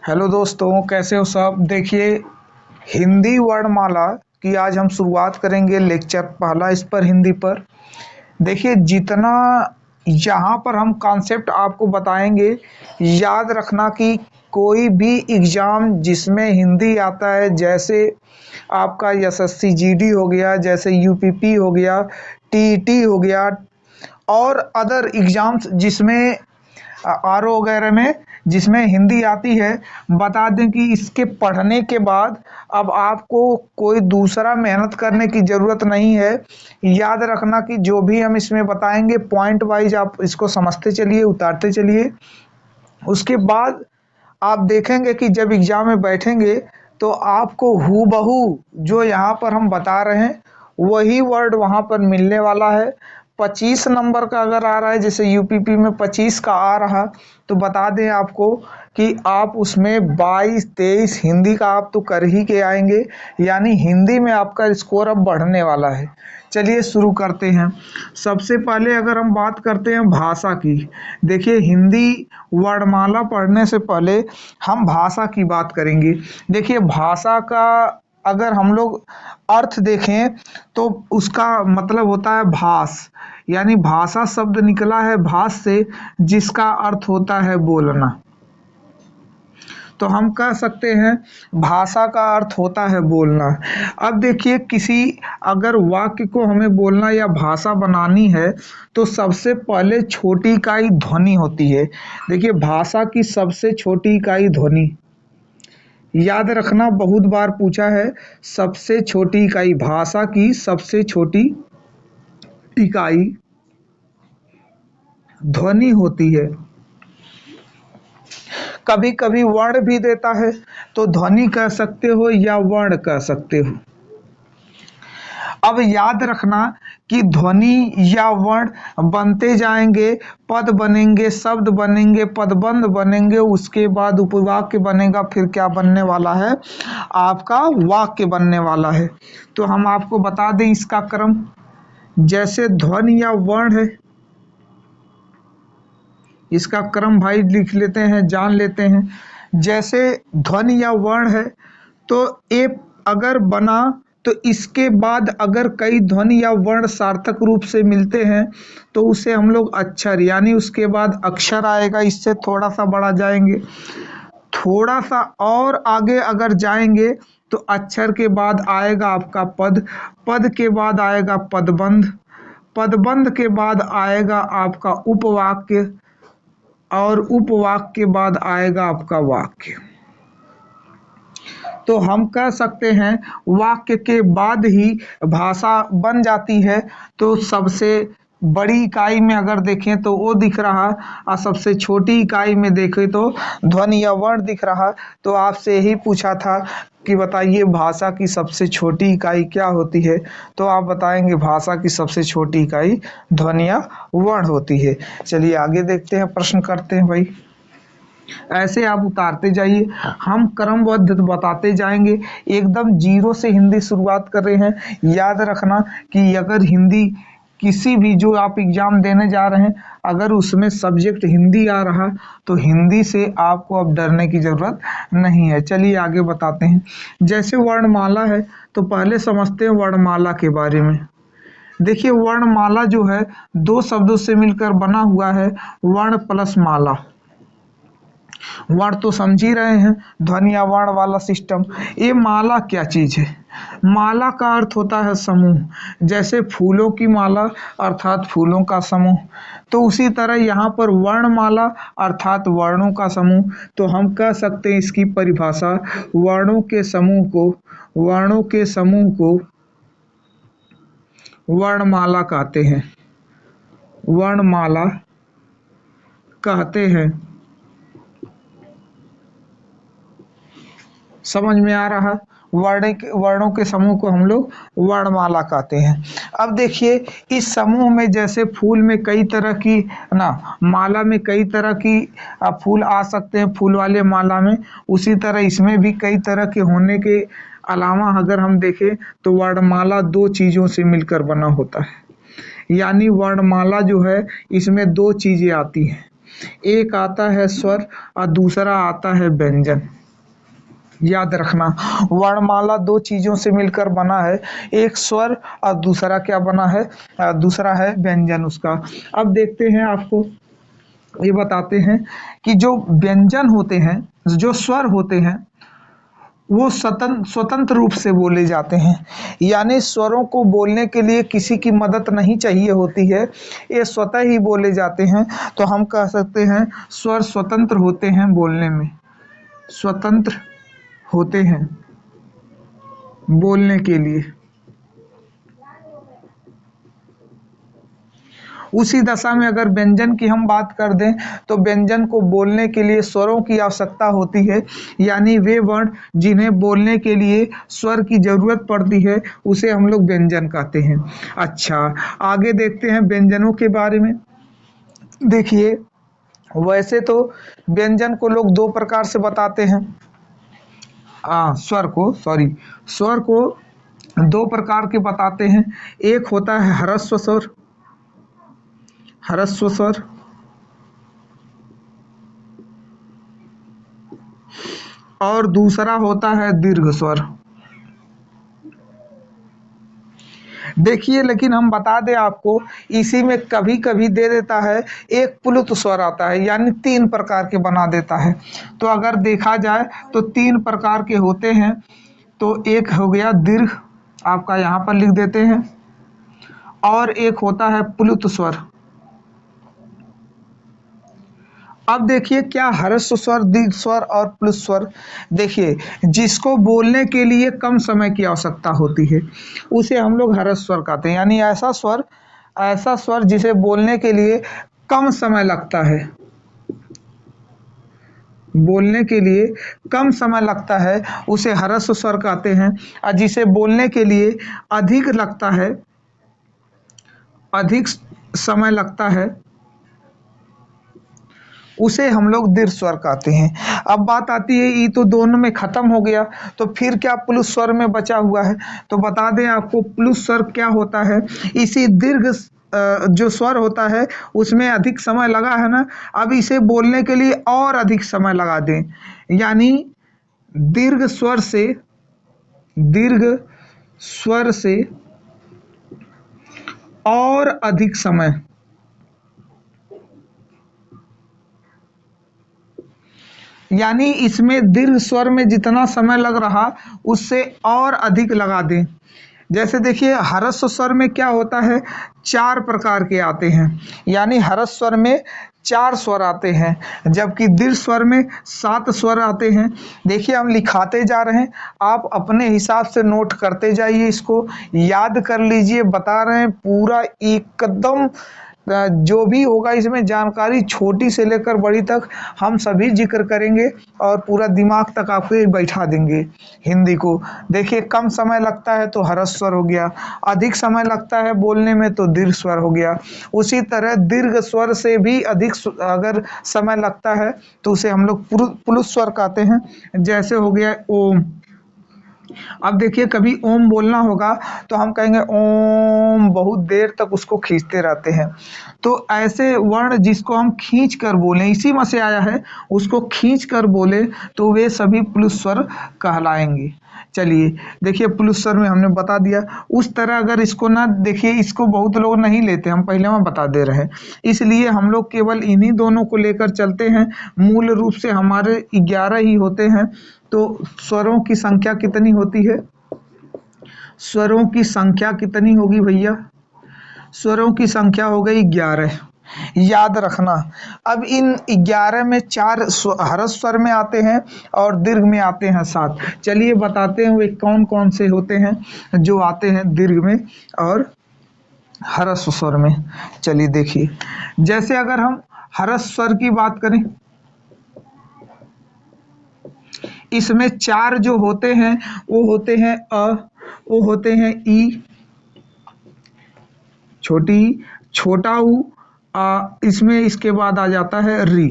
Hello दोस्तों, कैसे हो सब। देखिए, हिंदी वर्णमाला की आज हम शुरुआत करेंगे। लेक्चर पहला इस पर हिंदी पर। देखिए, जितना यहाँ पर हम कॉन्सेप्ट आपको बताएंगे, याद रखना कि कोई भी एग्ज़ाम जिसमें हिंदी आता है, जैसे आपका एसएससी जीडी हो गया, जैसे यूपीपी हो गया, टीईटी हो गया और अदर एग्ज़ाम्स जिसमें आरओ वगैरह में जिसमें हिंदी आती है, बता दें कि इसके पढ़ने के बाद अब आपको कोई दूसरा मेहनत करने की ज़रूरत नहीं है। याद रखना कि जो भी हम इसमें बताएंगे पॉइंट वाइज आप इसको समझते चलिए, उतारते चलिए। उसके बाद आप देखेंगे कि जब एग्ज़ाम में बैठेंगे तो आपको हूबहू जो यहाँ पर हम बता रहे हैं वही वर्ड वहाँ पर मिलने वाला है। 25 नंबर का अगर आ रहा है, जैसे यूपीपी में 25 का आ रहा, तो बता दें आपको कि आप उसमें 22-23 हिंदी का आप तो कर ही के आएंगे, यानी हिंदी में आपका स्कोर अब बढ़ने वाला है। चलिए शुरू करते हैं। सबसे पहले अगर हम बात करते हैं भाषा की, देखिए हिंदी वर्णमाला पढ़ने से पहले हम भाषा की बात करेंगे। देखिए, भाषा का अगर हम लोग अर्थ देखें तो उसका मतलब होता है भाष, यानी भाषा शब्द निकला है भाष से, जिसका अर्थ होता है बोलना। तो हम कह सकते हैं भाषा का अर्थ होता है बोलना। अब देखिए, किसी अगर वाक्य को हमें बोलना या भाषा बनानी है तो सबसे पहले छोटी इकाई ध्वनि होती है। देखिए, भाषा की सबसे छोटी इकाई ध्वनि। याद रखना, बहुत बार पूछा है। सबसे छोटी इकाई, भाषा की सबसे छोटी इकाई ध्वनि होती है। कभी कभी वर्ण भी देता है, तो ध्वनि कह सकते हो या वर्ण कह सकते हो। अब याद रखना कि ध्वनि या वर्ण बनते जाएंगे, पद बनेंगे, शब्द बनेंगे, पदबंध बनेंगे, उसके बाद उपवाक्य बनेगा, फिर क्या बनने वाला है, आपका वाक्य बनने वाला है। तो हम आपको बता दें इसका क्रम। जैसे ध्वनि या वर्ण है, इसका क्रम भाई लिख लेते हैं, जान लेते हैं। जैसे ध्वनि या वर्ण है तो ए अगर बना तो इसके बाद अगर कई ध्वनि या वर्ण सार्थक रूप से मिलते हैं तो उसे हम लोग अक्षर, यानी उसके बाद अक्षर आएगा। इससे थोड़ा सा बढ़ा जाएंगे, थोड़ा सा और आगे अगर जाएंगे तो अक्षर के बाद आएगा आपका पद, पद के बाद आएगा पदबंध, पदबंध के बाद आएगा आपका उपवाक्य और उपवाक्य के बाद आएगा आपका वाक्य। तो हम कह सकते हैं वाक्य के बाद ही भाषा बन जाती है। तो सबसे बड़ी इकाई में अगर देखें तो वो दिख रहा, और सबसे छोटी इकाई में देखें तो ध्वनि या वर्ण दिख रहा। तो आपसे यही पूछा था कि बताइए भाषा की सबसे छोटी इकाई क्या होती है, तो आप बताएंगे भाषा की सबसे छोटी इकाई ध्वनि या वर्ण होती है। चलिए आगे देखते हैं, प्रश्न करते हैं भाई। ऐसे आप उतारते जाइए, हम क्रमबद्ध बताते जाएंगे। एकदम जीरो से हिंदी शुरुआत कर रहे हैं। याद रखना कि अगर हिंदी किसी भी जो आप एग्जाम देने जा रहे हैं, अगर उसमें सब्जेक्ट हिंदी आ रहा तो हिंदी से आपको अब डरने की जरूरत नहीं है। चलिए आगे बताते हैं। जैसे वर्णमाला है तो पहले समझते हैं वर्णमाला के बारे में। देखिए, वर्णमाला जो है दो शब्दों से मिलकर बना हुआ है, वर्ण प्लस माला। वर्ण तो समझ ही रहे हैं, ध्वनि या वर्ण वाला सिस्टम। ये माला क्या चीज है? माला का अर्थ होता है समूह। जैसे फूलों की माला अर्थात फूलों का समूह, तो उसी तरह यहाँ पर वर्णमाला अर्थात वर्णों का समूह। तो हम कह सकते हैं इसकी परिभाषा, वर्णों के समूह को वर्णमाला कहते हैं, वर्णमाला कहते हैं। समझ में आ रहा? वर्णों के समूह को हम लोग वर्णमाला कहते हैं। अब देखिए, इस समूह में जैसे फूल में कई तरह की ना, माला में कई तरह की फूल आ सकते हैं, फूल वाले माला में, उसी तरह इसमें भी कई तरह के होने के अलावा अगर हम देखें तो वर्णमाला दो चीजों से मिलकर बना होता है। यानी वर्णमाला जो है इसमें दो चीजें आती हैं। एक आता है स्वर और दूसरा आता है व्यंजन। याद रखना, वर्णमाला दो चीजों से मिलकर बना है, एक स्वर और दूसरा क्या बना है, दूसरा है व्यंजन उसका। अब देखते हैं, आपको ये बताते हैं कि जो व्यंजन होते हैं, जो स्वर होते हैं, वो स्वतंत्र रूप से बोले जाते हैं। यानी स्वरों को बोलने के लिए किसी की मदद नहीं चाहिए होती है, ये स्वतः ही बोले जाते हैं। तो हम कह सकते हैं स्वर स्वतंत्र होते हैं बोलने में, स्वतंत्र होते हैं बोलने के लिए। उसी दशा में अगर व्यंजन की हम बात कर दें तो व्यंजन को बोलने के लिए स्वरों की आवश्यकता होती है, यानी वे वर्ण जिन्हें बोलने के लिए स्वर की जरूरत पड़ती है उसे हम लोग व्यंजन कहते हैं। अच्छा, आगे देखते हैं व्यंजनों के बारे में। देखिए, वैसे तो व्यंजन को लोग दो प्रकार से बताते हैं, स्वर को दो प्रकार के बताते हैं। एक होता है ह्रस्व स्वर, ह्रस्व स्वर, और दूसरा होता है दीर्घ स्वर। देखिए, लेकिन हम बता दें आपको, इसी में कभी कभी दे देता है एक प्लुत स्वर आता है, यानी तीन प्रकार के बना देता है। तो अगर देखा जाए तो तीन प्रकार के होते हैं। तो एक हो गया दीर्घ, आपका यहाँ पर लिख देते हैं, और एक होता है प्लुत स्वर। अब देखिए, क्या ह्रस्व स्वर, दीर्घ स्वर और प्लुत स्वर, देखिए जिसको बोलने के लिए कम समय की आवश्यकता होती है उसे हम लोग ह्रस्व स्वर कहते हैं। यानी ऐसा स्वर जिसे बोलने के लिए कम समय लगता है, बोलने के लिए कम समय लगता है उसे ह्रस्व स्वर कहते हैं। और जिसे बोलने के लिए अधिक लगता है, अधिक समय लगता है, उसे हम लोग दीर्घ स्वर कहते हैं। अब बात आती है, ये तो दोनों में खत्म हो गया, तो फिर क्या प्लुत स्वर में बचा हुआ है। तो बता दें आपको प्लुत स्वर क्या होता है। इसी दीर्घ जो स्वर होता है उसमें अधिक समय लगा है ना, अब इसे बोलने के लिए और अधिक समय लगा दें, यानी दीर्घ स्वर से, दीर्घ स्वर से और अधिक समय, यानी इसमें दीर्घ स्वर में जितना समय लग रहा उससे और अधिक लगा दें। जैसे देखिए, ह्रस्व स्वर में क्या होता है, चार प्रकार के आते हैं, यानी ह्रस्व स्वर में 4 स्वर आते हैं, जबकि दीर्घ स्वर में 7 स्वर आते हैं। देखिए, हम लिखाते जा रहे हैं, आप अपने हिसाब से नोट करते जाइए, इसको याद कर लीजिए। बता रहे हैं पूरा एकदम, जो भी होगा इसमें जानकारी छोटी से लेकर बड़ी तक हम सभी जिक्र करेंगे और पूरा दिमाग तक आपको ये बैठा देंगे हिंदी को। देखिए, कम समय लगता है तो ह्रस्व स्वर हो गया, अधिक समय लगता है बोलने में तो दीर्घ स्वर हो गया। उसी तरह दीर्घ स्वर से भी अधिक अगर समय लगता है तो उसे हम लोग प्लुत स्वर कहते हैं। जैसे हो गया ओम। अब देखिए, कभी ओम बोलना होगा तो हम कहेंगे ओम, बहुत देर तक उसको खींचते रहते हैं। तो ऐसे वर्ण जिसको हम खींच कर बोलें, इसी में से आया है, उसको खींच कर बोले तो वे सभी प्लुत स्वर कहलाएंगे। चलिए देखिए, प्लुत स्वर में हमने बता दिया। उस तरह अगर इसको ना देखिए, इसको बहुत लोग नहीं लेते, हम पहले में बता दे रहे हैं, इसलिए हम लोग केवल इन्हीं दोनों को लेकर चलते हैं। मूल रूप से हमारे 11 ही होते हैं। तो स्वरों की संख्या कितनी होती है, स्वरों की संख्या कितनी होगी भैया, स्वरों की संख्या हो गई 11। याद रखना, अब इन 11 में 4 ह्रस्व स्वर में आते हैं और दीर्घ में आते हैं 7। चलिए बताते हैं वे कौन कौन से होते हैं जो आते हैं दीर्घ में और ह्रस्व स्वर में। चलिए देखिए, जैसे अगर हम ह्रस्व स्वर की बात करें, इसमें 4 जो होते हैं वो होते हैं अ, वो होते हैं ई, छोटी छोटा ऊ, इसमें इसके बाद आ जाता है री।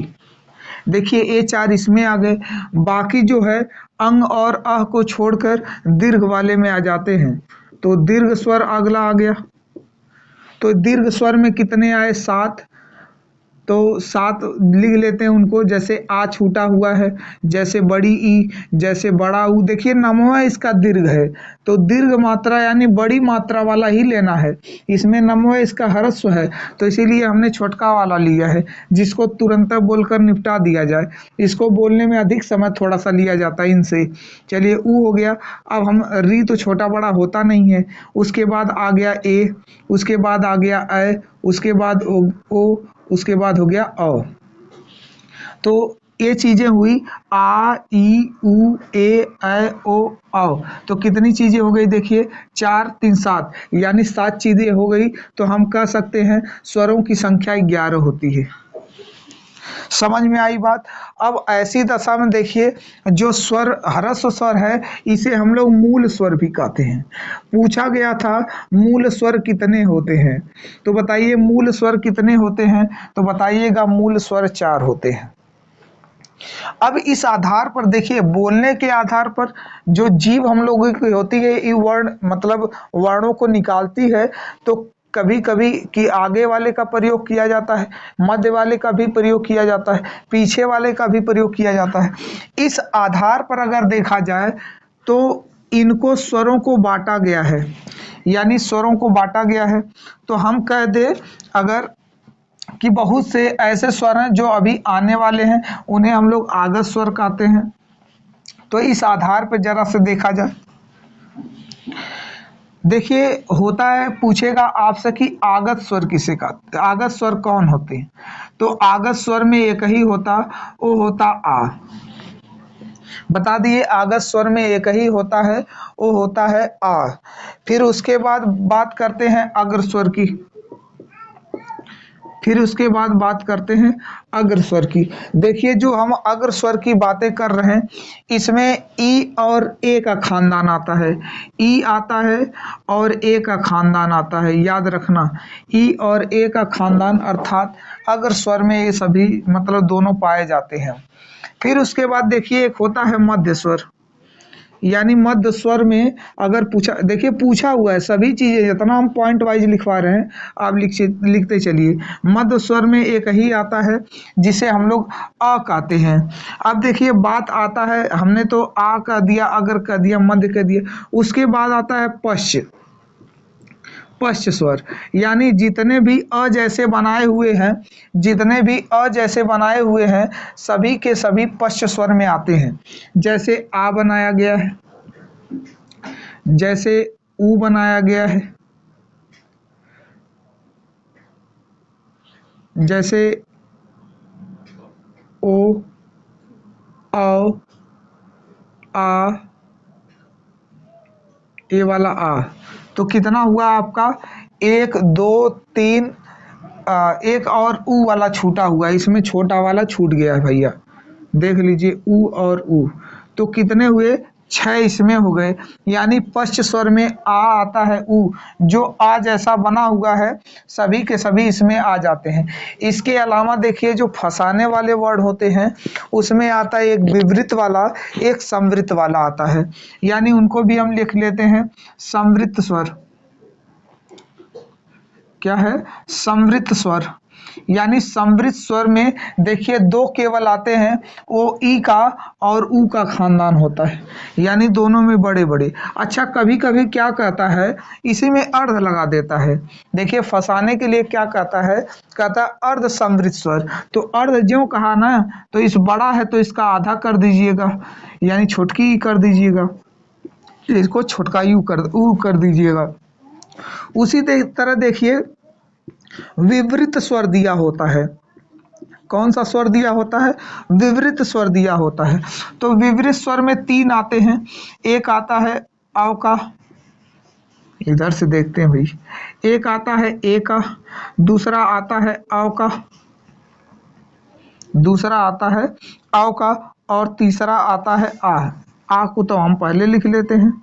देखिए, ये 4 इसमें आ गए, बाकी जो है अंग और अह को छोड़कर दीर्घ वाले में आ जाते हैं। तो दीर्घ स्वर अगला आ गया। तो दीर्घ स्वर में कितने आए, 7। तो 7 लिख लेते हैं उनको, जैसे आ छूटा हुआ है, जैसे बड़ी ई, जैसे बड़ा ऊ। देखिए नमवा इसका दीर्घ है, तो दीर्घ मात्रा यानी बड़ी मात्रा वाला ही लेना है। इसमें नमवा इसका ह्रस्व है, तो इसीलिए हमने छोटका वाला लिया है, जिसको तुरंत बोलकर निपटा दिया जाए। इसको बोलने में अधिक समय थोड़ा सा लिया जाता है इनसे। चलिए ऊ हो गया। अब हम री तो छोटा बड़ा होता नहीं है, उसके बाद आ गया ए, उसके बाद आ गया ऐ, उसके बाद ओ, उसके बाद हो गया औ। तो ये चीजें हुई आ, ई, उ, ए, ऐ, ओ, औ। तो कितनी चीजें हो गई देखिए, 4 3 7, यानी 7 चीजें हो गई। तो हम कह सकते हैं स्वरों की संख्या 11 होती है। समझ में आई बात। अब ऐसी दशा में देखिए, जो स्वर ह्रस्व स्वर है इसे हम लोग मूल स्वर भी कहते हैं। पूछा गया था मूल स्वर कितने होते हैं, तो बताइए मूल स्वर कितने होते हैं, तो बताइएगा मूल स्वर 4 होते हैं। अब इस आधार पर देखिए, बोलने के आधार पर जो जीभ हम लोगों की होती है, ये वर्ण मतलब वर्णों को निकालती है। तो कभी कभी कि आगे वाले का प्रयोग किया जाता है, मध्य वाले का भी प्रयोग किया जाता है, पीछे वाले का भी प्रयोग किया जाता है। इस आधार पर अगर देखा जाए तो इनको स्वरों को बांटा गया है, यानी स्वरों को बांटा गया है। तो हम कह दे अगर कि बहुत से ऐसे स्वर हैं जो अभी आने वाले हैं, उन्हें हम लोग आगत स्वर कहते हैं। तो इस आधार पर जरा से देखा जाए, देखिए होता है, पूछेगा आपसे कि आगत स्वर किसे कहते हैं, आगत स्वर कौन होते हैं। तो आगत स्वर में एक ही होता, वो होता आ। बता दिए, आगत स्वर में एक ही होता है, वो होता है आ। फिर उसके बाद बात करते हैं अग्र स्वर की, फिर उसके बाद बात करते हैं अग्र स्वर की। देखिए जो हम अग्र स्वर की बातें कर रहे हैं, इसमें ई और ए का खानदान आता है, ई आता है और ए का खानदान आता है। याद रखना, ई और ए का खानदान अर्थात अग्र स्वर में ये सभी मतलब दोनों पाए जाते हैं। फिर उसके बाद देखिए एक होता है मध्य स्वर, यानी मध्य स्वर में अगर पूछा, देखिए पूछा हुआ है सभी चीजें, जितना हम पॉइंट वाइज लिखवा रहे हैं आप लिखते चलिए। मध्य स्वर में एक ही आता है जिसे हम लोग अ कहते हैं। अब देखिए बात आता है, हमने तो आ कह दिया, अगर कह दिया, मध्य कह दिया, उसके बाद आता है पश्च, पश्च स्वर। यानी जितने भी अ जैसे बनाए हुए हैं, जितने भी अ जैसे बनाए हुए हैं, सभी के सभी पश्च स्वर में आते हैं। जैसे आ बनाया गया है, जैसे ऊ बनाया गया है, जैसे ओ, औ, आ, ये वाला आ। तो कितना हुआ आपका, 1 2 3, एक और ऊ वाला छूटा हुआ है, इसमें छोटा वाला छूट गया है भैया, देख लीजिए ऊ और ऊ। तो कितने हुए, 6 इसमें हो गए। यानी पश्च स्वर में आ आता है, ऊ जो आ जैसा बना हुआ है, सभी के सभी इसमें आ जाते हैं। इसके अलावा देखिए जो फंसाने वाले वर्ड होते हैं, उसमें आता है एक विवृत वाला, एक संवृत वाला आता है, यानी उनको भी हम लिख लेते हैं संवृत स्वर। क्या है, संवृत स्वर। यानी संवृत स्वर में देखिए 2 केवल आते हैं, वो ई का और ऊ का खानदान होता है, यानी दोनों में बड़े बड़े। अच्छा कभी कभी क्या कहता है, इसी में अर्ध लगा देता है। देखिए फंसाने के लिए क्या कहता है, कहता है अर्ध संवृत स्वर। तो अर्ध ज्यों कहा ना, तो इस बड़ा है तो इसका आधा कर दीजिएगा, यानी छोटकी ई कर दीजिएगा, इसको छोटका यू कर दीजिएगा। उसी तरह देखिए विवृत स्वर दिया होता है, कौन सा स्वर दिया होता है, विवृत स्वर दिया होता है। तो विवृत स्वर में 3 आते हैं, एक आता है औ का, इधर से देखते हैं भाई, एक आता है ए का, दूसरा आता है औ का, दूसरा आता है औ का, और तीसरा आता है आ। आ को तो हम पहले लिख लेते हैं,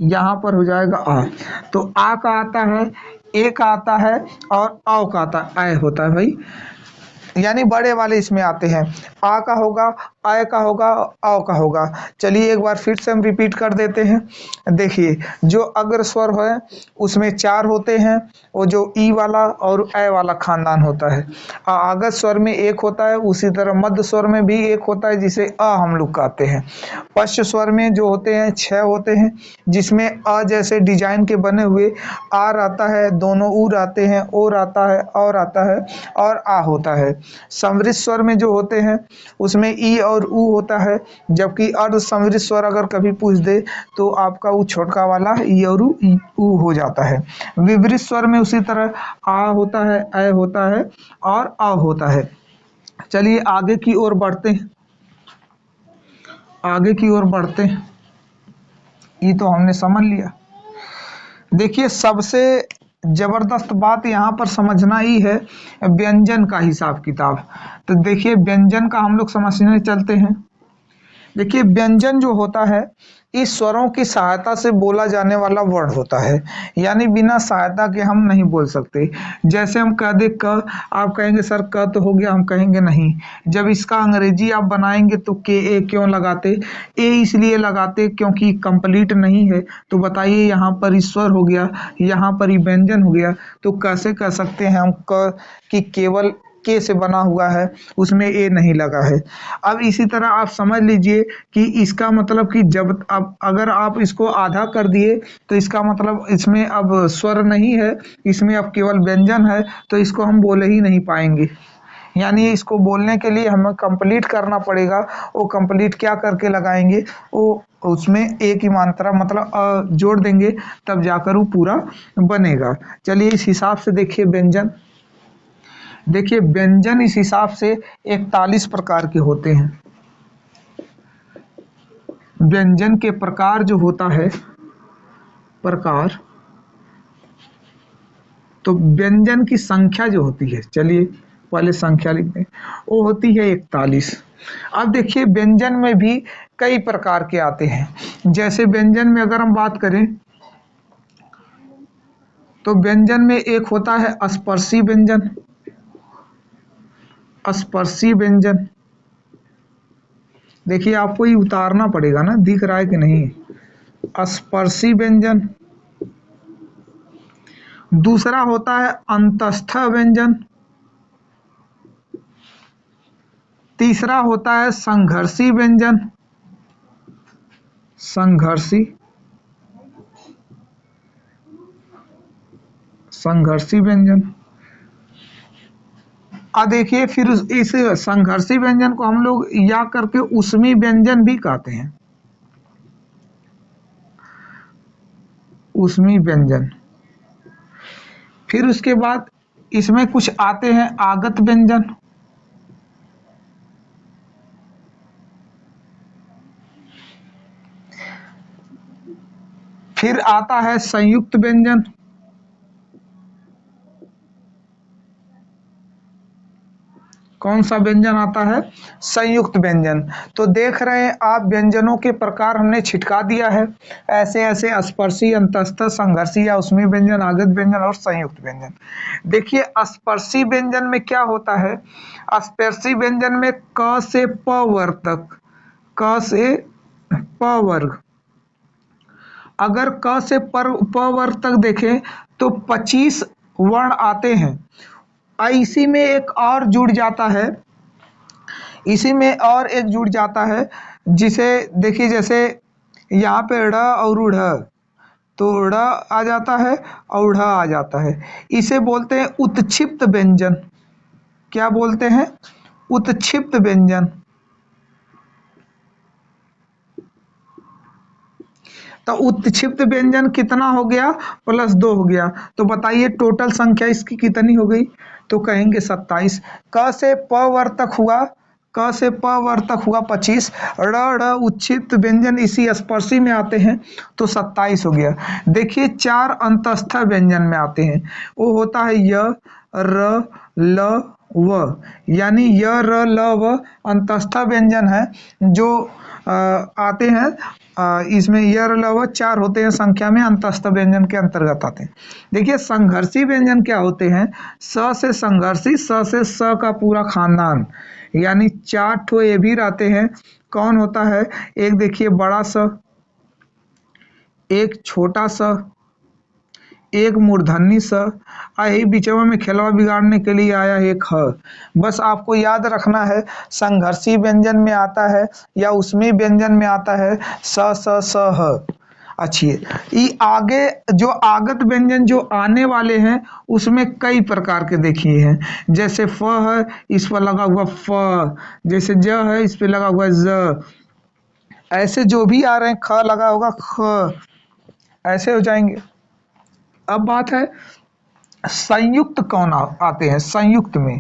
यहाँ पर हो जाएगा आ। तो आ का आता है, ए का आता है और औ का आता है, ऐ होता है भाई, यानी बड़े वाले इसमें आते हैं। आ का होगा आय का होगा, औ का होगा। चलिए एक बार फिर से हम रिपीट कर देते हैं। देखिए जो अग्र स्वर है उसमें 4 होते हैं, वो जो ई वाला और ए वाला खानदान होता है। आगत स्वर में 1 होता है, उसी तरह मध्य स्वर में भी 1 होता है जिसे अ हम लोग कहते हैं। पश्च स्वर में जो होते हैं 6 होते हैं, जिसमें अ जैसे डिजाइन के बने हुए आर आता है, दोनों उर आते हैं, ओर आता है, और आता है और आ होता है। समृद्ध स्वर में जो होते हैं उसमें ई और ऊ होता है, जबकि अर्ध समृद्ध स्वर अगर कभी पूछ दे तो आपका वो छोटका वाला ई और ऊ हो जाता है। विपरीत स्वर में उसी तरह आ होता है, ए होता है और अ होता है। चलिए आगे की ओर बढ़ते हैं, आगे की ओर बढ़ते हैं। ये तो हमने समझ लिया। देखिए सबसे जबरदस्त बात यहाँ पर समझना ही है व्यंजन का हिसाब किताब। तो देखिए व्यंजन का हम लोग समझने चलते हैं। देखिए व्यंजन जो होता है इस स्वरों की सहायता से बोला जाने वाला वर्ड होता है, यानी बिना सहायता के हम नहीं बोल सकते। जैसे हम कह दे क, आप कहेंगे सर क तो हो गया, हम कहेंगे नहीं। जब इसका अंग्रेजी आप बनाएंगे तो के ए क्यों लगाते? ए इसलिए लगाते क्योंकि कंप्लीट नहीं है। तो बताइए यहाँ पर ईश्वर हो गया, यहाँ पर ही व्यंजन हो गया, तो कैसे कह सकते हैं हम क कि केवल के से बना हुआ है, उसमें ए नहीं लगा है। अब इसी तरह आप समझ लीजिए कि इसका मतलब कि जब अब अगर आप इसको आधा कर दिए तो इसका मतलब इसमें अब स्वर नहीं है, इसमें अब केवल व्यंजन है, तो इसको हम बोले ही नहीं पाएंगे। यानी इसको बोलने के लिए हमें कंप्लीट करना पड़ेगा। वो कंप्लीट क्या करके लगाएंगे, वो उसमें एक ही मात्रा मतलब जोड़ देंगे, तब जाकर वो पूरा बनेगा। चलिए इस हिसाब से देखिए व्यंजन। देखिए व्यंजन इस हिसाब से 41 प्रकार के होते हैं। व्यंजन के प्रकार जो होता है, प्रकार, तो व्यंजन की संख्या जो होती है, चलिए पहले संख्या लिख दें, वो होती है 41। अब देखिए व्यंजन में भी कई प्रकार के आते हैं। जैसे व्यंजन में अगर हम बात करें तो व्यंजन में एक होता है स्पर्शी व्यंजन। स्पर्शी व्यंजन, देखिए आपको ये उतारना पड़ेगा ना, दिख रहा है कि नहीं। स्पर्शी व्यंजन। दूसरा होता है अंतस्थ व्यंजन। तीसरा होता है संघर्षी व्यंजन। संघर्षी, संघर्षी व्यंजन। अब देखिए फिर इस संघर्षी व्यंजन को हम लोग या करके उसमी व्यंजन भी कहते हैं। उसमी व्यंजन। फिर उसके बाद इसमें कुछ आते हैं आगत व्यंजन। फिर आता है संयुक्त व्यंजन। कौन सा व्यंजन आता है? संयुक्त व्यंजन। तो देख रहे हैं आप व्यंजनों के प्रकार हमने छिटका दिया है, ऐसे ऐसे स्पर्शी, अंतस्थ, संघर्षी या उसमें व्यंजन, आगत व्यंजन और संयुक्त व्यंजन। देखिए स्पर्शी व्यंजन में क्या होता है, स्पर्शी व्यंजन में क से प वर्ग तक, क से प वर्ग, अगर क से प वर्ग तक देखें तो 25 वर्ण आते हैं। इसी में एक और जुड़ जाता है, इसी में और एक जुड़ जाता है, जिसे देखिए जैसे यहाँ पे ड़ और ढ़, तो ड़ आ जाता है और ढ़ आ जाता है। इसे बोलते हैं उत्क्षिप्त व्यंजन। क्या बोलते हैं? उत्क्षिप्त व्यंजन। तो उत्क्षिप्त व्यंजन कितना हो गया? +2 हो गया। तो बताइए टोटल संख्या इसकी कितनी हो गई? तो कहेंगे 27। क से प वर्ग तक हुआ, क से प वर्ग तक हुआ 25, ड़ उत्क्षिप्त व्यंजन इसी स्पर्शी में आते हैं तो 27 हो गया। देखिए 4 अंतस्थ व्यंजन में आते हैं, वो होता है य, र, ल, व, यानी य, र, ल, व अंतस्थ व्यंजन है जो आते हैं। इसमें य, र, ल, व 4 होते हैं संख्या में, अंतस्थ व्यंजन के अंतर्गत आते हैं। देखिए संघर्षी व्यंजन क्या होते हैं? स से संघर्षी, स से स का पूरा खानदान, यानी 4 ठो ये भी रहते हैं। कौन होता है? एक देखिए बड़ा सा, एक छोटा सा, एक मूर्धन्य स, यही बीचवा में खेलवा बिगाड़ने के लिए आया एक ह। बस आपको याद रखना है संघर्षी व्यंजन में आता है या उसमें व्यंजन में आता है स स स ह। अच्छी ये आगे जो आगत व्यंजन जो आने वाले हैं उसमें कई प्रकार के देखिए हैं। जैसे फ है, इस पर लगा हुआ फ, जैसे ज है, इस पे लगा हुआ ज, ऐसे जो भी आ रहे हैं, ख लगा होगा ख, ऐसे हो जाएंगे। अब बात है संयुक्त कौन आते हैं संयुक्त में,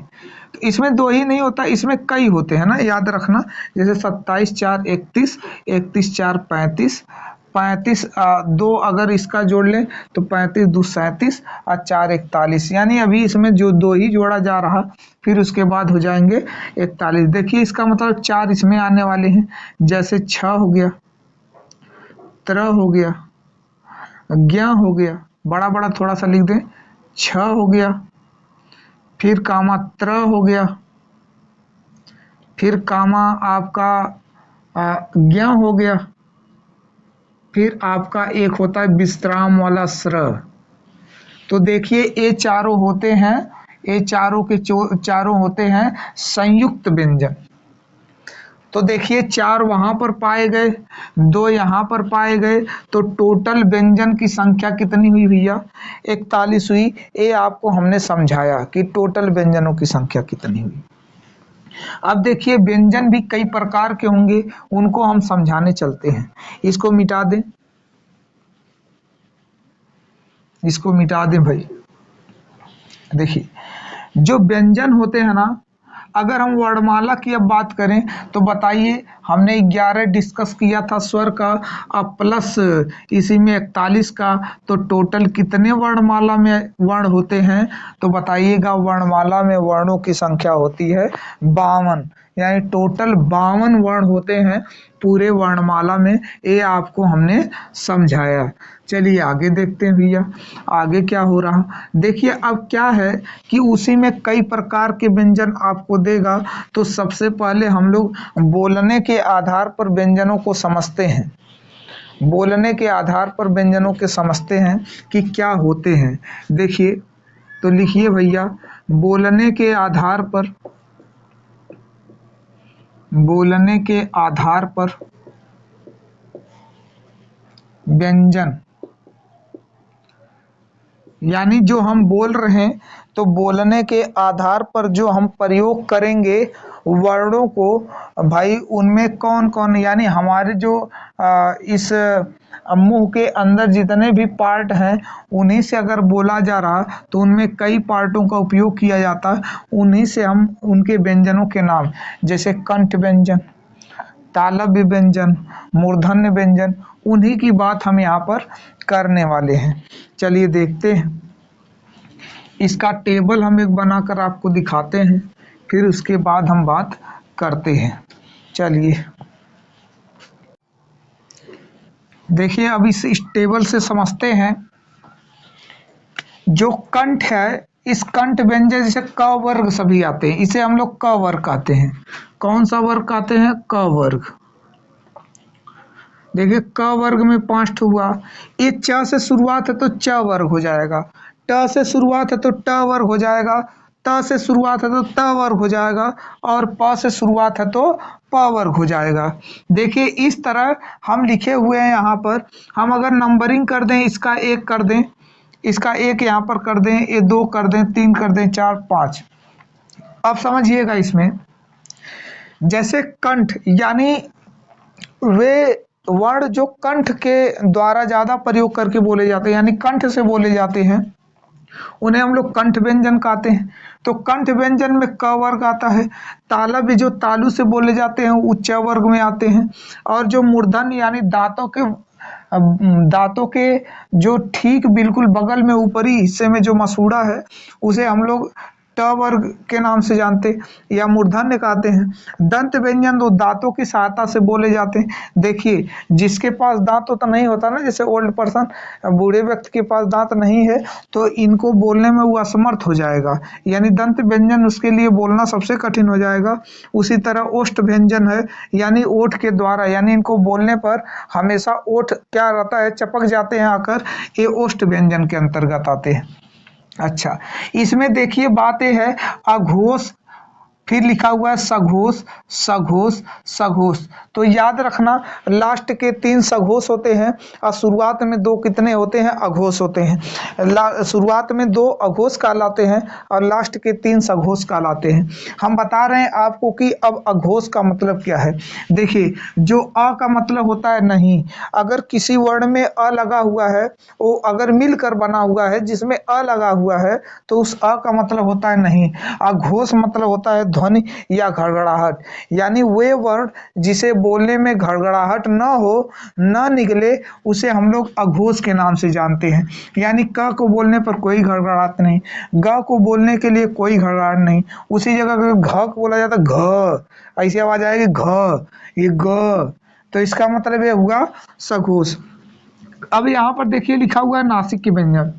तो इसमें दो ही नहीं होता, इसमें कई होते हैं ना, याद रखना। जैसे 27 4 31, 31 4 35, 35 दो अगर इसका जोड़ लें तो 35 2 37 और 4 41, यानी अभी इसमें जो दो ही जोड़ा जा रहा, फिर उसके बाद हो जाएंगे 41। देखिए इसका मतलब 4 इसमें आने वाले हैं। जैसे छ हो गया, त्र हो गया, ज्ञ हो गया, बड़ा बड़ा थोड़ा सा लिख दें, छ हो गया, फिर कामा त्र हो गया, फिर कामा आपका ज्ञ हो गया, फिर आपका एक होता है विश्राम वाला स्र। तो देखिए ये चारों होते हैं, ये चारों के चारों होते हैं संयुक्त व्यंजन। तो देखिए 4 वहां पर पाए गए, 2 यहाँ पर पाए गए, तो टोटल व्यंजन की संख्या कितनी हुई भैया? 41 हुई। ये आपको हमने समझाया कि टोटल व्यंजनों की संख्या कितनी हुई। अब देखिए व्यंजन भी कई प्रकार के होंगे, उनको हम समझाने चलते हैं। इसको मिटा दें, इसको मिटा दें भाई। देखिए जो व्यंजन होते हैं ना, अगर हम वर्णमाला की अब बात करें तो बताइए, हमने 11 डिस्कस किया था स्वर का, अब प्लस इसी में 41 का, तो टोटल कितने वर्णमाला में वर्ण होते हैं? तो बताइएगा। वर्णमाला में वर्णों की संख्या होती है 52, यानी टोटल 52 वर्ण होते हैं पूरे वर्णमाला में। ये आपको हमने समझाया। चलिए आगे देखते हैं भैया, आगे क्या हो रहा। देखिए अब क्या है कि उसी में कई प्रकार के व्यंजन आपको देगा, तो सबसे पहले हम लोग बोलने के आधार पर व्यंजनों को समझते हैं। बोलने के आधार पर व्यंजनों के समझते हैं कि क्या होते हैं। देखिए तो लिखिए भैया, बोलने के आधार पर, बोलने के आधार पर व्यंजन, यानी जो हम बोल रहे हैं तो बोलने के आधार पर जो हम प्रयोग करेंगे वर्णों को, भाई उनमें कौन कौन, यानी हमारे जो इस मुंह के अंदर जितने भी पार्ट हैं उन्हीं से अगर बोला जा रहा तो उनमें कई पार्टों का उपयोग किया जाता है, उन्हीं से हम उनके व्यंजनों के नाम, जैसे कंठ व्यंजन, तालव्य व्यंजन, मूर्धन्य व्यंजन, उन्हीं की बात हम यहाँ पर करने वाले हैं। चलिए देखते हैं, इसका टेबल हम एक बनाकर आपको दिखाते हैं, फिर उसके बाद हम बात करते हैं। चलिए देखिए अब इस टेबल से समझते हैं। जो कंठ है, इस कंठ व्यंजन जैसे क वर्ग सभी आते हैं, इसे हम लोग क वर्ग कहते हैं। कौन सा वर्ग कहते हैं? क वर्ग। देखिए क वर्ग में 5 ठो हुआ। ये च से शुरुआत है तो च वर्ग हो जाएगा, ट से शुरुआत है तो ट वर्ग हो जाएगा, त से शुरुआत है तो त वर्ग हो जाएगा, और प से शुरुआत है तो प वर्ग हो जाएगा। देखिए इस तरह हम लिखे हुए हैं यहाँ पर। हम अगर नंबरिंग कर दें, इसका 1 कर दें, इसका 1 यहाँ पर कर दें, ये 2 कर दें, 3 कर दें, 4 5। अब समझिएगा इसमें, जैसे कंठ, यानी वे वर्ण जो कंठ के द्वारा ज्यादा प्रयोग करके बोले जाते हैं, यानी कंठ से बोले जाते हैं, उन्हें हम लोग कंठ व्यंजन कहते हैं। तो कंठ व्यंजन में क वर्ग आता है। तालव्य जो तालु से बोले जाते हैं उच्च वर्ग में आते हैं। और जो मूर्धन्य यानी दांतों के जो ठीक बिल्कुल बगल में ऊपरी हिस्से में जो मसूड़ा है, उसे हम लोग ट वर्ग के नाम से जानते हैं या मूर्धन्य कहते हैं। दंत व्यंजन तो दांतों की सहायता से बोले जाते हैं। देखिए जिसके पास दांत तो नहीं होता ना, जैसे ओल्ड पर्सन, बूढ़े व्यक्ति के पास दांत नहीं है तो इनको बोलने में वो असमर्थ हो जाएगा, यानी दंत व्यंजन उसके लिए बोलना सबसे कठिन हो जाएगा। उसी तरह ओष्ठ व्यंजन है, यानी ओठ के द्वारा, यानी इनको बोलने पर हमेशा ओठ क्या रहता है, चपक जाते हैं आकर, ये ओष्ठ व्यंजन के अंतर्गत आते हैं। अच्छा, इसमें देखिए बात यह है अघोष, फिर लिखा हुआ है सघोष, सघोष, सघोष। तो याद रखना लास्ट के 3 सघोष होते हैं और शुरुआत में 2 कितने होते हैं, अघोष होते हैं। शुरुआत में 2 अघोष कहलाते हैं और लास्ट के 3 सघोष कहलाते हैं। हम बता रहे हैं आपको कि अब अघोष का मतलब क्या है। देखिए जो अ का मतलब होता है नहीं, अगर किसी वर्ण में अ लगा हुआ है, वो अगर मिलकर बना हुआ है जिसमें अ लगा हुआ है तो उस अ का मतलब होता है नहीं। अघोष मतलब होता है ध्वनि या घड़घड़ाहट, यानी वे वर्ण जिसे बोलने में घड़घड़ाहट न हो, न निकले, उसे हम लोग अघोष के नाम से जानते हैं। यानी क को बोलने पर कोई घड़घड़ाहट नहीं, ग को बोलने के लिए कोई घड़घड़ाहट नहीं, उसी जगह अगर घ को बोला जाता घ, ऐसी आवाज आएगी घ, ये ग, तो इसका मतलब ये हुआ सघोष। अब यहाँ पर देखिए लिखा हुआ है नासिक के व्यंजन,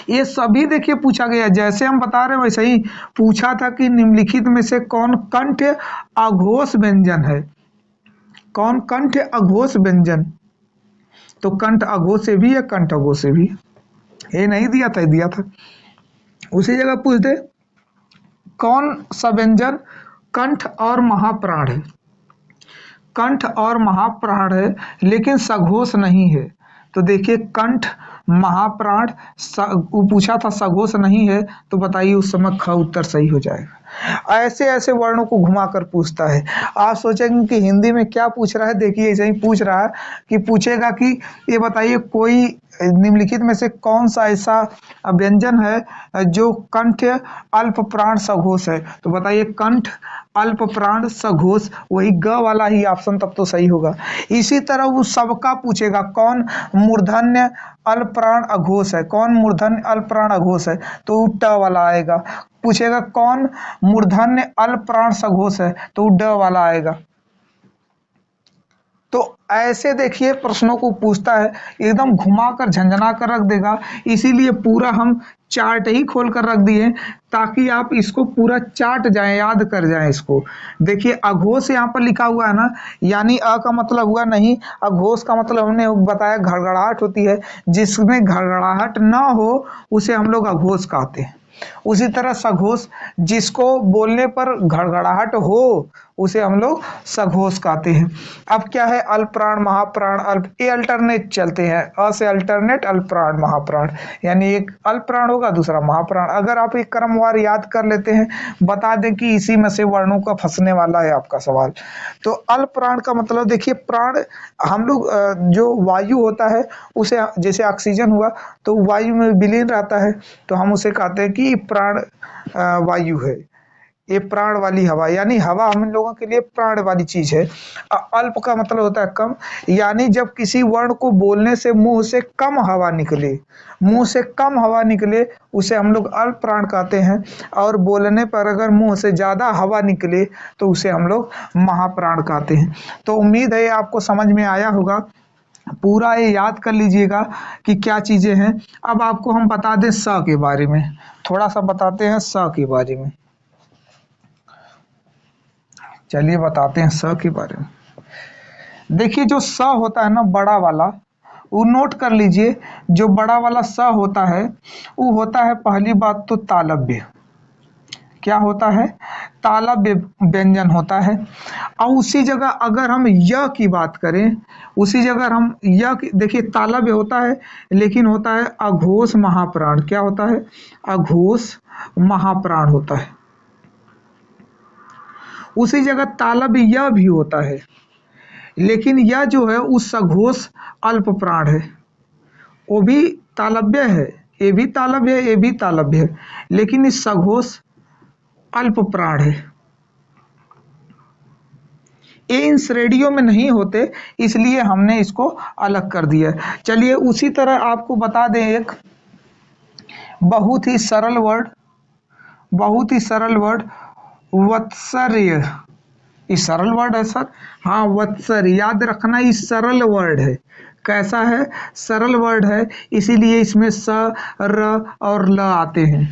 ये सभी देखिए पूछा गया, जैसे हम बता रहे हैं वैसे ही पूछा था कि निम्नलिखित में से कौन कंठ अघोष व्यंजन है, कौन कंठ अघोष व्यंजन। तो कंठ अघोष से भी है, कंठ अघोष से भी, ये नहीं दिया था, दिया था। उसी जगह पूछ दे कौन सा व्यंजन कंठ और महाप्राण है, कंठ और महाप्राण है लेकिन सघोष नहीं है। तो देखिए कंठ महाप्राण पूछा था, सघोष नहीं है, तो बताइए उस समय ख उत्तर सही हो जाएगा। ऐसे ऐसे वर्णों को घुमाकर पूछता है। आप सोचेंगे कि हिंदी में क्या पूछ रहा है, देखिए ऐसे ही पूछ रहा है कि पूछेगा कि ये बताइए कोई निम्नलिखित में से कौन सा ऐसा व्यंजन है जो कंठ अल्प प्राण सघोष है। तो बताइए कंठ अल्प प्राण सघोष, वही ग वाला ही ऑप्शन तब तो सही होगा। इसी तरह वो सबका पूछेगा कौन मूर्धन्य अल्प प्राण अघोष है, कौन मूर्धन्य अल्प प्राण अघोष है, तो ट वाला आएगा। पूछेगा कौन मूर्धन्य अल्प प्राण सघोष है, तो ड वाला आएगा। तो ऐसे देखिए प्रश्नों को पूछता है, एकदम घुमा कर झंझना कर रख देगा। इसीलिए पूरा हम चार्ट ही खोल कर रख दिए ताकि आप इसको पूरा चार्ट जाएं, याद कर जाएं इसको। देखिए अघोष यहाँ पर लिखा हुआ है ना, यानी अ का मतलब हुआ नहीं, अघोष का मतलब हमने बताया घड़घड़ाहट होती है, जिसमें घड़घड़ाहट ना हो उसे हम लोग अघोष कहते हैं। उसी तरह सघोष, जिसको बोलने पर घड़घड़ाहट हो उसे हम लोग सघोष कहते हैं। अब क्या है अल्प प्राण महाप्राण अल्प, ये अल्टरनेट चलते हैं, अ से अल्टरनेट अल्प प्राण महाप्राण, यानी एक अल्प प्राण होगा दूसरा महाप्राण। अगर आप एक क्रमवार याद कर लेते हैं, बता दें कि इसी में से वर्णों का फंसने वाला है आपका सवाल। तो अल्प प्राण का मतलब देखिए प्राण हम लोग जो वायु होता है उसे, जैसे ऑक्सीजन हुआ तो वायु में विलीन रहता है, तो हम उसे कहते हैं कि प्राण वायु है, ये प्राण वाली हवा, यानी हवा हम लोगों के लिए प्राण वाली चीज है। अल्प का मतलब होता है कम, यानी जब किसी वर्ण को बोलने से मुंह से कम हवा निकले, मुंह से कम हवा निकले उसे हम लोग अल्प प्राण कहते हैं। और बोलने पर अगर मुंह से ज्यादा हवा निकले तो उसे हम लोग महाप्राण कहते हैं। तो उम्मीद है आपको समझ में आया होगा, पूरा ये याद कर लीजिएगा कि क्या चीजें हैं। अब आपको हम बता दें स के बारे में, थोड़ा सा बताते हैं स के बारे में। चलिए बताते हैं स के बारे में। देखिए जो स होता है ना बड़ा वाला, वो नोट कर लीजिए, जो बड़ा वाला स होता है वो होता है पहली बात तो तालव्य। क्या होता है, तालव्य व्यंजन होता है। और उसी जगह अगर हम य की बात करें, उसी जगह हम य देखिए तालव्य होता है लेकिन होता है अघोष महाप्राण। क्या होता है, अघोष महाप्राण होता है। उसी जगह तालव्य य भी होता है लेकिन यह जो है उस सघोष अल्प प्राण है, वो भी तालव्य है, ये भी तालव्य है, ये भी तालव्य है, लेकिन इस सघोष अल्प प्राण है। ये इन श्रेणियों में नहीं होते, इसलिए हमने इसको अलग कर दिया। चलिए उसी तरह आपको बता दें एक बहुत ही सरल वर्ड, बहुत ही सरल वर्ड वत्सर्य, ये सरल वर्ड है सर, हाँ वत्सर्य, याद रखना ये सरल वर्ड है। कैसा है? सरल वर्ड है, इसीलिए इसमें स, र और ल आते हैं।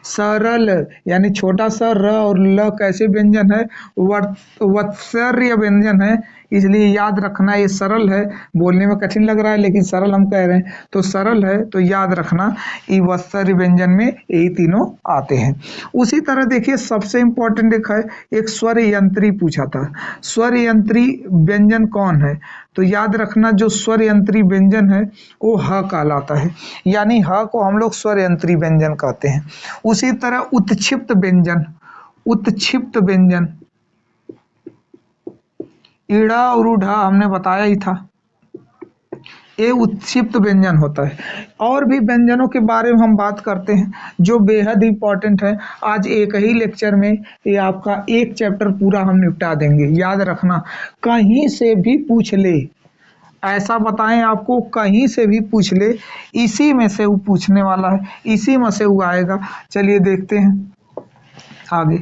सरल यानी छोटा सा, र और ल कैसे व्यंजन है? वत्सर्य व्यंजन है, इसलिए याद रखना ये सरल है। बोलने में कठिन लग रहा है लेकिन सरल हम कह रहे हैं, तो सरल है तो याद रखना ये वत्सर्य व्यंजन में यही तीनों आते हैं। उसी तरह देखिए सबसे इंपॉर्टेंट एक है, एक स्वर यंत्री पूछा था। स्वर यंत्री व्यंजन कौन है? तो याद रखना जो स्वर यंत्री व्यंजन है वो ह कहलाता है, यानी ह को हम लोग स्वर यंत्री व्यंजन कहते हैं। उसी तरह उत्क्षिप्त व्यंजन, उत्क्षिप्त व्यंजन ईड़ा और ऊढ़ा हमने बताया ही था, ये उत्क्षिप्त व्यंजन होता है। और भी व्यंजनों के बारे में हम बात करते हैं जो बेहद इंपॉर्टेंट है। आज एक ही लेक्चर में ये आपका एक चैप्टर पूरा हम निपटा देंगे। याद रखना कहीं से भी पूछ ले, ऐसा बताएं आपको कहीं से भी पूछ ले, इसी में से वो पूछने वाला है, इसी में से वो आएगा। चलिए देखते हैं आगे।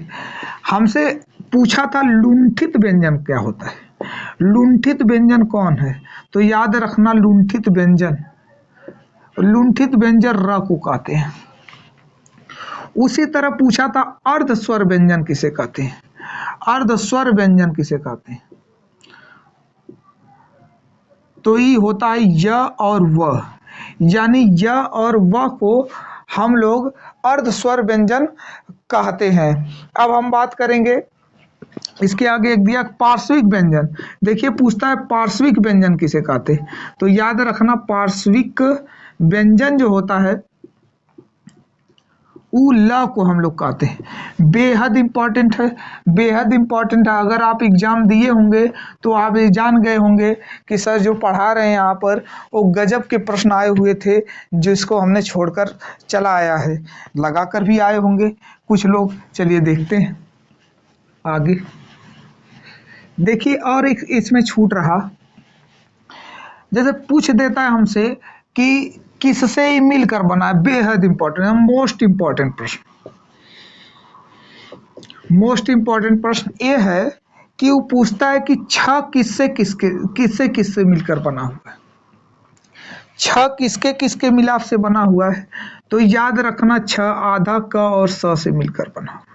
हमसे पूछा था लुंठित व्यंजन क्या होता है? लुंठित व्यंजन कौन है? तो याद रखना लुंठित व्यंजन, लुंठित व्यंजन र को कहते हैं। उसी तरह पूछा था अर्ध स्वर व्यंजन किसे कहते हैं? अर्ध स्वर व्यंजन किसे कहते हैं? तो ये होता है य और व, यानी य और व को हम लोग अर्ध स्वर व्यंजन कहते हैं। अब हम बात करेंगे इसके आगे एक दिया पार्श्विक व्यंजन। देखिए पूछता है पार्श्विक व्यंजन किसे कहते हैं? तो याद रखना पार्श्विक व्यंजन जो होता है उ ल को हम लोग कहते हैं। बेहद इंपॉर्टेंट है, बेहद इंपॉर्टेंट है। अगर आप एग्जाम दिए होंगे तो आप ये जान गए होंगे कि सर जो पढ़ा रहे हैं यहाँ पर वो गजब के प्रश्न आए हुए थे, जिसको हमने छोड़कर चला आया है। लगा कर भी आए होंगे कुछ लोग। चलिए देखते हैं आगे। देखिए और एक इसमें छूट रहा, जैसे पूछ देता है हमसे कि किससे मिलकर बना है। बेहद इंपॉर्टेंट है, मोस्ट इंपॉर्टेंट प्रश्न। मोस्ट इंपॉर्टेंट प्रश्न ये है कि वो पूछता है कि छ किससे किससे मिलकर बना हुआ है। छ किसके किसके मिलाप से बना हुआ है? तो याद रखना छ आधा क और स से मिलकर बना हुआ है,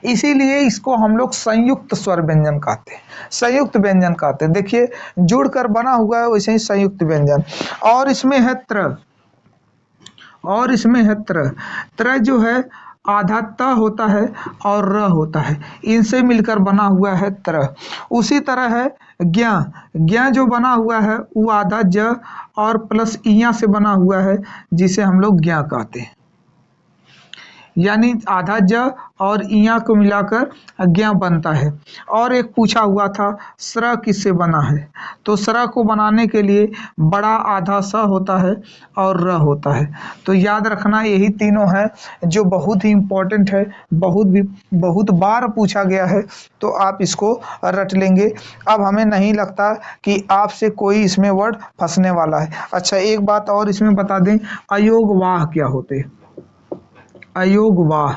इसीलिए इसको हम लोग संयुक्त स्वर व्यंजन कहते हैं, संयुक्त व्यंजन कहते हैं। देखिए जुड़कर बना हुआ है वैसे ही संयुक्त व्यंजन। और इसमें है त्र, और इसमें है त्र। त्र जो है आधा त होता है और र होता है, इनसे मिलकर बना हुआ है त्र। उसी तरह है ज्ञ, ज्ञ जो बना हुआ है वो आधा ज और प्लस इया से बना हुआ है, जिसे हम लोग ज्ञ कहते हैं, यानी आधा ज और इया को मिलाकर ज्ञ बनता है। और एक पूछा हुआ था स्र किससे बना है? तो स्र को बनाने के लिए बड़ा आधा स होता है और र होता है। तो याद रखना यही तीनों है जो बहुत ही इंपॉर्टेंट है, बहुत बार पूछा गया है, तो आप इसको रट लेंगे। अब हमें नहीं लगता कि आपसे कोई इसमें वर्ड फंसने वाला है। अच्छा एक बात और इसमें बता दें, अयोगवाह क्या होते हैं? अयोगवाह,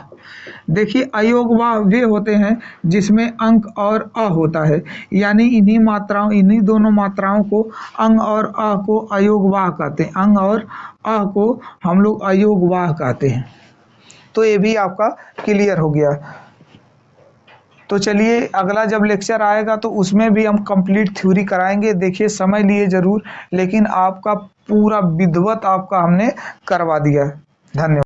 देखिए अयोगवाह वे होते हैं जिसमें अंक और अ होता है, यानी इन्हीं मात्राओं, इन्हीं दोनों मात्राओं को अंग और अ को अयोगवाह कहते हैं। अंग और अ को हम लोग अयोगवाह कहते हैं। तो ये भी आपका क्लियर हो गया। तो चलिए अगला जब लेक्चर आएगा तो उसमें भी हम कंप्लीट थ्योरी कराएंगे। देखिए समय लिए जरूर, लेकिन आपका पूरा विधिवत आपका हमने करवा दिया। धन्यवाद।